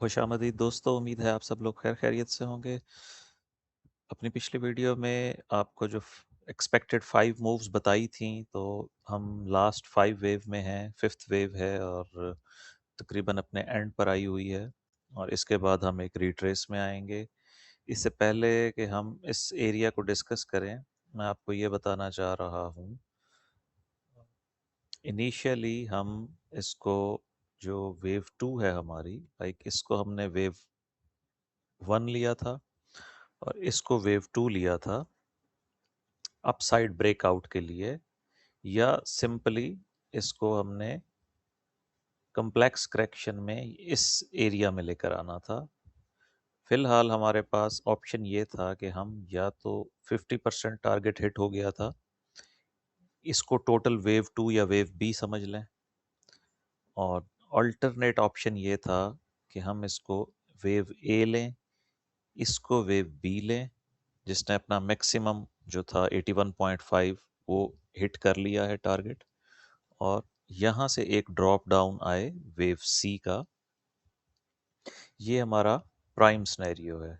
खुशामदीद दोस्तों, उम्मीद है आप सब लोग खैर खैरियत से होंगे। अपनी पिछली वीडियो में आपको जो एक्सपेक्टेड 5 मूव्स बताई थी, तो हम लास्ट 5 वेव में हैं, 5th वेव है और तकरीबन अपने एंड पर आई हुई है। और इसके बाद हम एक रिट्रेस में आएंगे। इससे पहले कि हम इस एरिया को डिस्कस करें, मैं आपको ये बताना चाह रहा हूँ, इनिशियली हम इसको, जो वेव 2 है हमारी, लाइक इसको हमने वेव 1 लिया था और इसको वेव 2 लिया था अपसाइड ब्रेकआउट के लिए, या सिंपली इसको हमने कम्प्लेक्स करेक्शन में इस एरिया में लेकर आना था। फिलहाल हमारे पास ऑप्शन ये था कि हम या तो 50% टारगेट हिट हो गया था, इसको टोटल वेव 2 या वेव बी समझ लें, और अल्टरनेट ऑप्शन ये था कि हम इसको वेव ए लें, इसको वेव बी लें, जिसने अपना मैक्सिमम जो था 81.5 वो हिट कर लिया है टारगेट, और यहाँ से एक ड्रॉप डाउन आए वेव सी का। ये हमारा प्राइम सिनेरियो है।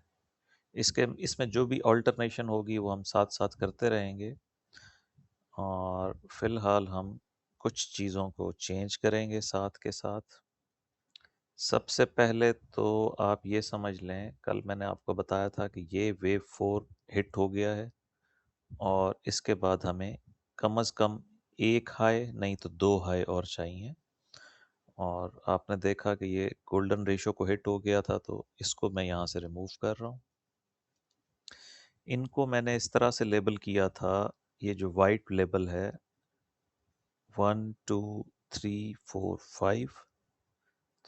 इसके इसमें जो भी ऑल्टरनेशन होगी वो हम साथ साथ करते रहेंगे, और फिलहाल हम कुछ चीज़ों को चेंज करेंगे साथ के साथ। सबसे पहले तो आप ये समझ लें, कल मैंने आपको बताया था कि ये वेव 4 हिट हो गया है, और इसके बाद हमें कम से कम एक हाई नहीं तो दो हाई और चाहिए। और आपने देखा कि ये गोल्डन रेशो को हिट हो गया था, तो इसको मैं यहाँ से रिमूव कर रहा हूँ। इनको मैंने इस तरह से लेबल किया था, ये जो वाइट लेबल है 1 2 3 4 5,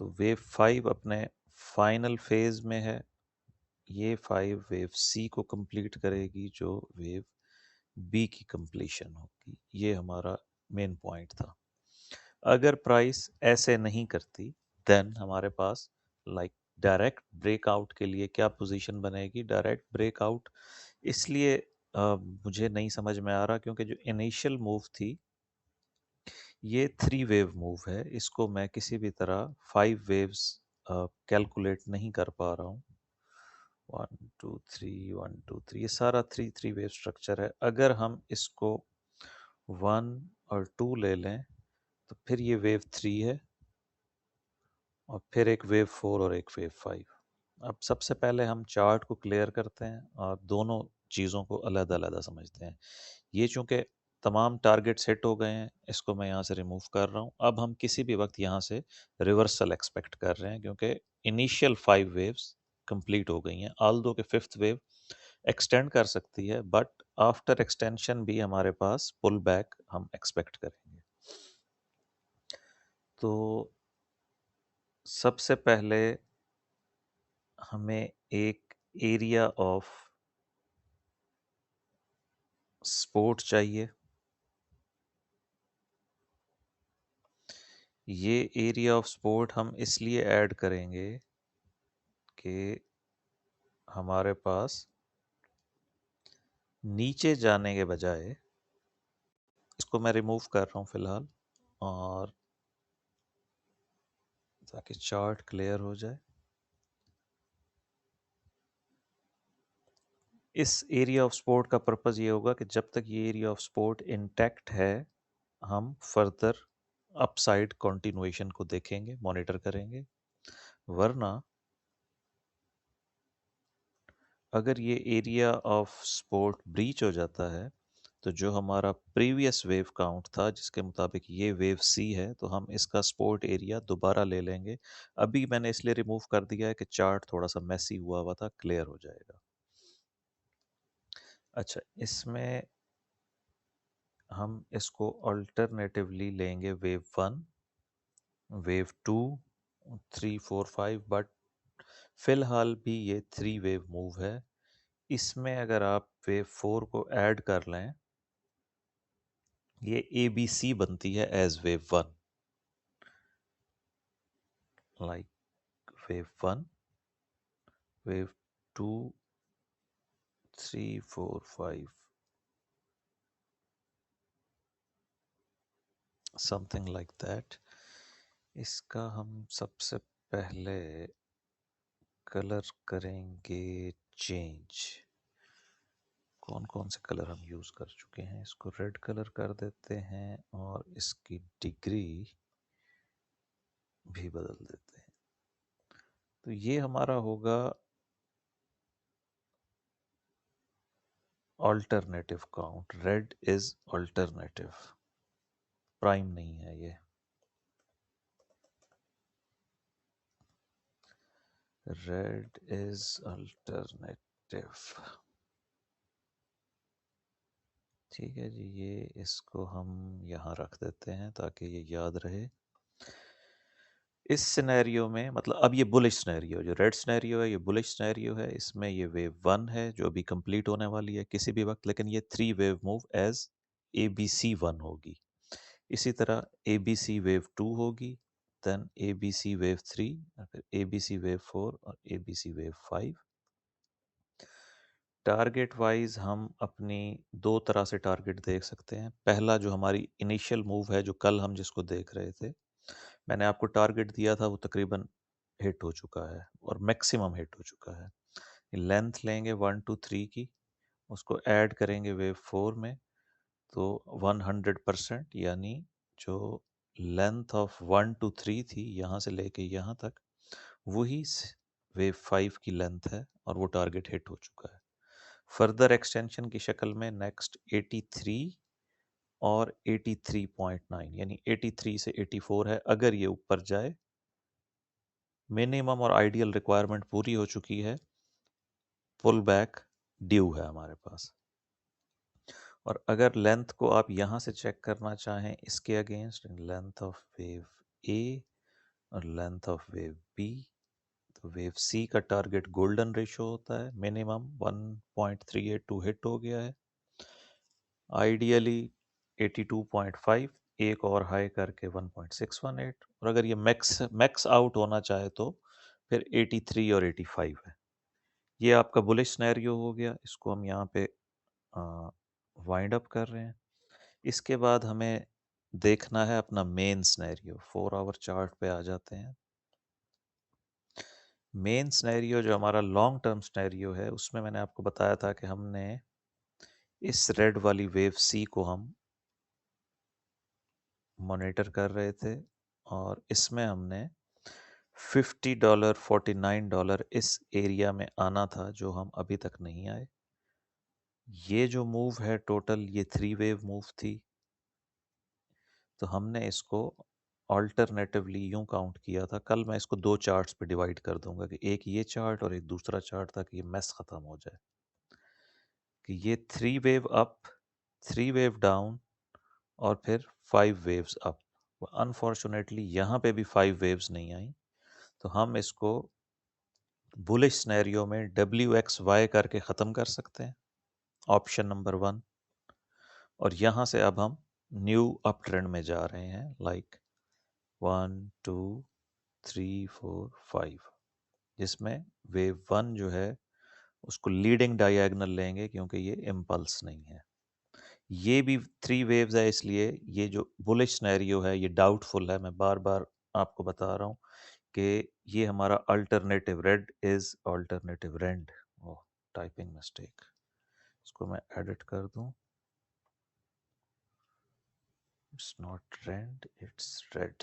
तो वेव 5 अपने फाइनल फेज में है। ये 5 वेव सी को कंप्लीट करेगी, जो वेव बी की कंप्लीशन होगी। ये हमारा मेन पॉइंट था। अगर प्राइस ऐसे नहीं करती, देन हमारे पास लाइक डायरेक्ट ब्रेकआउट के लिए क्या पोजीशन बनेगी। डायरेक्ट ब्रेकआउट इसलिए मुझे नहीं समझ में आ रहा, क्योंकि जो इनिशियल मूव थी ये 3 वेव मूव है, इसको मैं किसी भी तरह 5 वेव्स कैलकुलेट नहीं कर पा रहा हूँ। 1 2 3 1 2 3, ये सारा 3 वेव स्ट्रक्चर है। अगर हम इसको 1 और 2 ले लें, तो फिर ये वेव 3 है, और फिर एक वेव 4 और एक वेव 5। अब सबसे पहले हम चार्ट को क्लियर करते हैं और दोनों चीज़ों को अलग अलग समझते हैं। ये चूंकि तमाम टारगेट्स हिट हो गए हैं, इसको मैं यहाँ से रिमूव कर रहा हूँ। अब हम किसी भी वक्त यहाँ से रिवर्सल एक्सपेक्ट कर रहे हैं, क्योंकि इनिशियल 5 वेव्स कंप्लीट हो गई हैं। आल्दो के 5th वेव एक्सटेंड कर सकती है, बट आफ्टर एक्सटेंशन भी हमारे पास पुल बैक हम एक्सपेक्ट करेंगे। तो सबसे पहले हमें एक एरिया ऑफ सपोर्ट चाहिए। ये एरिया ऑफ सपोर्ट हम इसलिए ऐड करेंगे कि हमारे पास नीचे जाने के बजाय, इसको मैं रिमूव कर रहा हूँ फिलहाल, और ताकि चार्ट क्लियर हो जाए। इस एरिया ऑफ सपोर्ट का पर्पज़ ये होगा कि जब तक ये एरिया ऑफ सपोर्ट इंटैक्ट है, हम फर्दर अपसाइड कंटिन्यूएशन को देखेंगे, मॉनिटर करेंगे। वरना अगर ये एरिया ऑफ सपोर्ट ब्रीच हो जाता है, तो जो हमारा प्रीवियस वेव काउंट था जिसके मुताबिक ये वेव सी है, तो हम इसका सपोर्ट एरिया दोबारा ले लेंगे। अभी मैंने इसलिए रिमूव कर दिया है कि चार्ट थोड़ा सा मैसी हुआ हुआ था, क्लियर हो जाएगा। अच्छा, इसमें हम इसको अल्टरनेटिवली लेंगे वेव 1, वेव 2, 3 4 5, बट फिलहाल भी ये 3 वेव मूव है। इसमें अगर आप वेव 4 को ऐड कर लें, ये ए बी सी बनती है as wave 1, like wave 1, wave 2, 3 4 5, something like that. इसका हम सबसे पहले कलर करेंगे चेंज। कौन कौन से कलर हम यूज़ कर चुके हैं, इसको रेड कलर कर देते हैं और इसकी डिग्री भी बदल देते हैं। तो ये हमारा होगा alternative count. Red is alternative, prime नहीं है ये। Red is alternative. ठीक है जी, ये इसको हम यहाँ रख देते हैं ताकि ये याद रहे। इस सिनेरियो में मतलब अब ये बुलिश सिनेरियो, जो रेड सिनेरियो है ये बुलिश सिनेरियो है। इसमें ये वेव 1 है जो अभी कंप्लीट होने वाली है किसी भी वक्त, लेकिन ये 3 वेव मूव एज ABC1 होगी। इसी तरह ABC वेव 2 होगी, देन ABC वेव 3, फिर ABC वेव 4 और ABC वेव 5। टारगेट वाइज हम अपनी दो तरह से टारगेट देख सकते हैं। पहला जो हमारी इनिशियल मूव है, जो कल हम जिसको देख रहे थे, मैंने आपको टारगेट दिया था, वो तकरीबन हिट हो चुका है और मैक्सिमम हिट हो चुका है। लेंथ लेंगे 1 to 3 की, उसको ऐड करेंगे वेव 4 में, तो 100%, यानी जो लेंथ ऑफ 1 to 3 थी यहाँ से लेके यहाँ तक, वही वेव 5 की लेंथ है और वो टारगेट हिट हो चुका है। फर्दर एक्सटेंशन की शक्ल में नेक्स्ट 83 और 83.9, यानी 83 से 84 है। अगर ये ऊपर जाए, मिनिमम और आइडियल रिक्वायरमेंट पूरी हो चुकी है, पुल बैक ड्यू है हमारे पास। और अगर लेंथ को आप यहाँ से चेक करना चाहें इसके अगेंस्ट, लेंथ ऑफ वेव ए और लेंथ ऑफ वेव बी, तो वेव सी का टारगेट गोल्डन रेशो होता है, मिनिमम 1.382 हिट हो गया है, आइडियली 82.5, एक और हाई करके 1.618, और अगर ये मैक्स आउट होना चाहे तो फिर 83 और 85 है। ये आपका बुलिश सिनेरियो हो गया, इसको हम यहाँ पे वाइंड अप कर रहे हैं। इसके बाद हमें देखना है अपना मेन सिनेरियो। 4 आवर चार्ट पे आ जाते हैं। मेन सिनेरियो जो हमारा लॉन्ग टर्म सिनेरियो है, उसमें मैंने आपको बताया था कि हमने इस रेड वाली वेव सी को हम मॉनिटर कर रहे थे और इसमें हमने $50 $49 इस एरिया में आना था, जो हम अभी तक नहीं आए। ये जो मूव है टोटल, ये 3 वेव मूव थी, तो हमने इसको अल्टरनेटिवली यूं काउंट किया था। कल मैं इसको दो चार्ट्स पे डिवाइड कर दूंगा, कि एक ये चार्ट और एक दूसरा चार्ट, ताकि ये मैस ख़त्म हो जाए। कि ये 3 वेव अप, 3 वेव डाउन और फिर 5 वेव्स अप। अनफॉर्चुनेटली यहाँ पे भी 5 वेव्स नहीं आई, तो हम इसको बुलिश सिनेरियो में WXY करके ख़त्म कर सकते हैं, ऑप्शन नंबर 1। और यहाँ से अब हम न्यू अप ट्रेंड में जा रहे हैं, लाइक 1 2 3 4 5, जिसमें वेव 1 जो है उसको लीडिंग डायगोनल लेंगे, क्योंकि ये इम्पल्स नहीं है। ये भी 3 वेव्स है, इसलिए ये जो बुलिश सिनेरियो है ये डाउटफुल है। मैं बार बार आपको बता रहा हूँ कि ये हमारा alternative, red is alternative rend. Oh, typing mistake, इसको मैं एडिट कर दूं। It's not rend, it's red.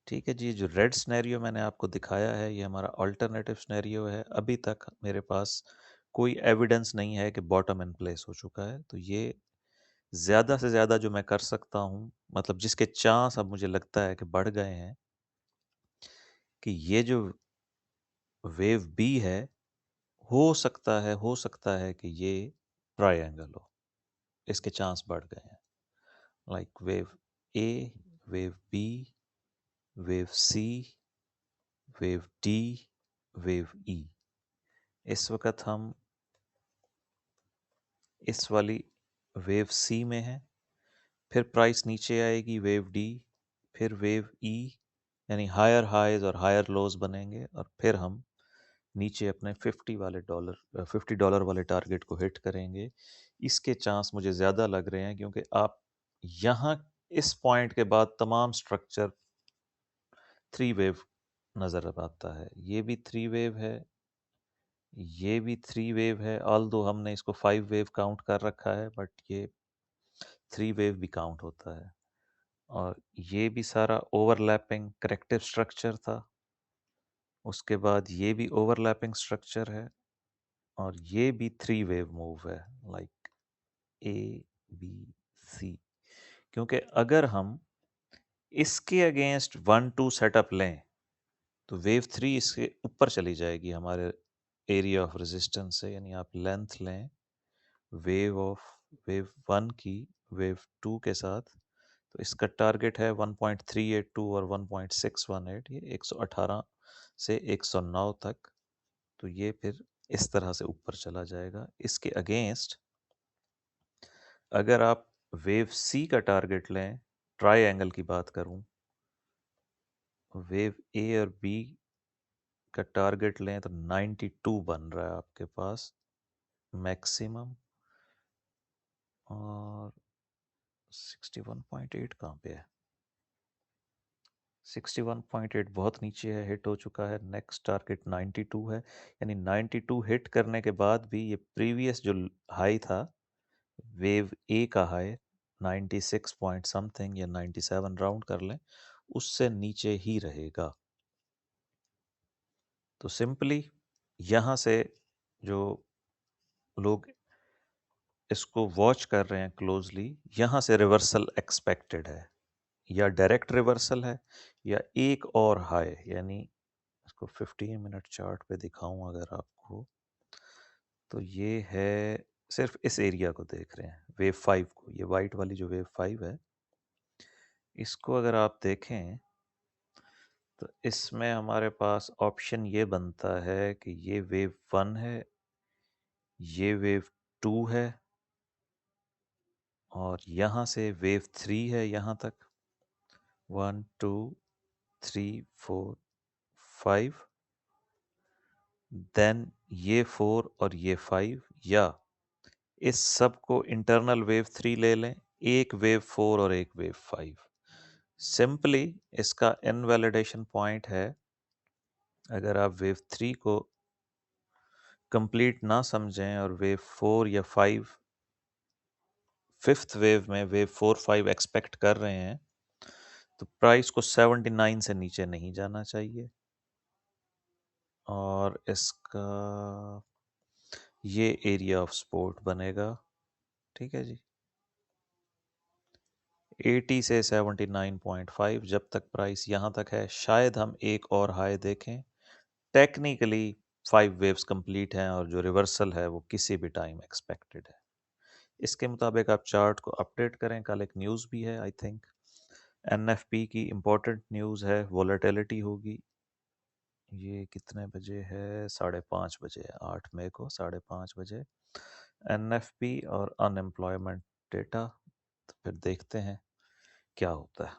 ठीक है जी, जो रेड सिनेरियो मैंने आपको दिखाया है, ये हमारा अल्टरनेटिव सिनेरियो है। अभी तक मेरे पास कोई एविडेंस नहीं है कि बॉटम इन प्लेस हो चुका है, तो ये ज़्यादा से ज़्यादा जो मैं कर सकता हूँ, मतलब जिसके चांस अब मुझे लगता है कि बढ़ गए हैं, कि ये जो वेव बी है, हो सकता है कि ये ट्रायंगल हो, इसके चांस बढ़ गए हैं। Like wave A, wave B, wave C, wave D, wave E. इस वक्त हम इस वाली वेव सी में हैं, फिर प्राइस नीचे आएगी वेव डी, फिर वेव ई, यानी हायर हाइज और हायर लोज बनेंगे, और फिर हम नीचे अपने $50 वाले टारगेट को हिट करेंगे। इसके चांस मुझे ज़्यादा लग रहे हैं, क्योंकि आप यहाँ इस पॉइंट के बाद तमाम स्ट्रक्चर 3 वेव नज़र आता है। ये भी थ्री वेव है, ये भी थ्री वेव है, ऑल्दो हमने इसको फाइव वेव काउंट कर रखा है, बट ये थ्री वेव भी काउंट होता है। और ये भी सारा ओवरलैपिंग करेक्टिव स्ट्रक्चर था। उसके बाद ये भी ओवरलैपिंग स्ट्रक्चर है, और ये भी थ्री वेव मूव है, लाइक ए बी सी। क्योंकि अगर हम इसके अगेंस्ट 1 2 सेटअप लें तो वेव थ्री इसके ऊपर चली जाएगी हमारे एरिया ऑफ रेजिस्टेंस से। यानी आप लेंथ लें वेव वन की वेव टू के साथ, तो इसका टारगेट है 1.382 और 1.618, ये 118 से 109 तक। तो ये फिर इस तरह से ऊपर चला जाएगा। इसके अगेंस्ट अगर आप वेव सी का टारगेट लें, ट्राई की बात करूं, वेव ए और बी का टारगेट लें तो 92 बन रहा है आपके पास मैक्सिमम, और 61.8 कहाँ पे है? 61.8 बहुत नीचे है, हिट हो चुका है। नेक्स्ट टारगेट 92 है। यानी 92 हिट करने के बाद भी ये प्रीवियस जो हाई था, वेव ए का हाई 96 पॉइंट समथिंग या 97 राउंड कर लें, उससे नीचे ही रहेगा। तो सिंपली यहाँ से जो लोग इसको वॉच कर रहे हैं क्लोजली, यहाँ से रिवर्सल एक्सपेक्टेड है, या डायरेक्ट रिवर्सल है, या एक और हाई। यानी इसको 15 मिनट चार्ट पे दिखाऊं अगर आपको, तो ये है, सिर्फ इस एरिया को देख रहे हैं, वेव फाइव को। ये वाइट वाली जो वेव फाइव है, इसको अगर आप देखें तो इसमें हमारे पास ऑप्शन ये बनता है कि ये वेव वन है, ये वेव टू है, और यहाँ से वेव थ्री है यहाँ तक, 1 2 3 4 5, देन ये 4 और ये 5, या इस सब को इंटरनल वेव थ्री ले लें, एक वेव 4 और एक वेव 5। सिंपली इसका इनवैलिडेशन पॉइंट है, अगर आप वेव थ्री को कंप्लीट ना समझें और वेव 4 या 5, फिफ्थ वेव में वेव 4 5 एक्सपेक्ट कर रहे हैं, तो प्राइस को 79 से नीचे नहीं जाना चाहिए। और इसका ये एरिया ऑफ सपोर्ट बनेगा, ठीक है जी, 80 से 79.5। जब तक प्राइस यहाँ तक है, शायद हम एक और हाई देखें। टेक्निकली 5 वेव्स कंप्लीट हैं, और जो रिवर्सल है वो किसी भी टाइम एक्सपेक्टेड है। इसके मुताबिक आप चार्ट को अपडेट करें। कल एक न्यूज़ भी है, आई थिंक एनएफपी की इम्पोर्टेंट न्यूज़ है, वॉलेटिलिटी होगी। ये कितने बजे है? 5:30 बजे है, 8 मई को 5:30 बजे एनएफपी और अनएम्प्लॉयमेंट डेटा। तो फिर देखते हैं क्या होता है।